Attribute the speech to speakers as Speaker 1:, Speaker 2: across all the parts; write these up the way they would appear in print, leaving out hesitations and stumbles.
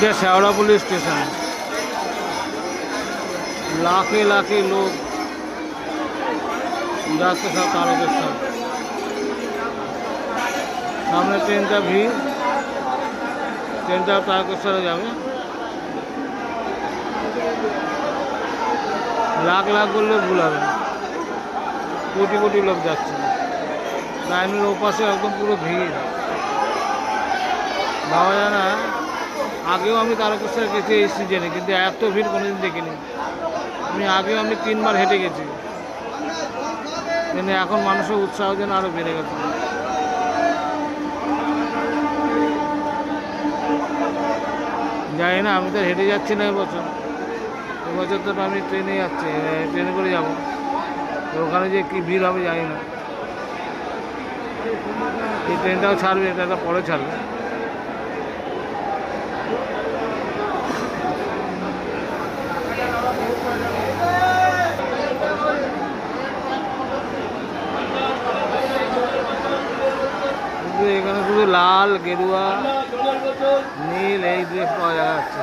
Speaker 1: এটা শেওড়াফুলি স্টেশন, লাখে লাখে লোক যাচ্ছে সব তারকেশ্বর। সামনে ট্রেনটা ভিড়, ট্রেনটা তারকেশ্বরে যাবে। লাখ লাখ বললে ভুল হবে, কোটি কোটি লোক যাচ্ছে। লাইনের ওপাশে একদম পুরো ভিড়, ভাবা যায় না। আগেও আমি তারকেশ্বর গেছি এই সিজনে, কিন্তু এত ভিড় কোনোদিন দেখিনি। আগেও আমি 3 বার হেঁটে গেছি, কিন্তু এখন মানুষের উৎসাহ যেন আরও বেড়ে গেছে। জানি না, আমি তো হেঁটে যাচ্ছি না এবছর তো আমি ট্রেনে যাচ্ছি, ট্রেনে করে যাবো। তো ওখানে যে কী ভিড় হবে জানি না। এই ট্রেনটাও ছাড়বে, এটা পরে ছাড়বে। এখানে শুধু লাল, গেরুয়া, নীল এই ড্রেস পাওয়া যাচ্ছে।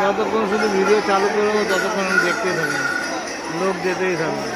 Speaker 1: যতক্ষণ শুধু ভিডিও চালু করবো ততক্ষণ দেখতেই থাকবে, লোক যেতেই থাকবে।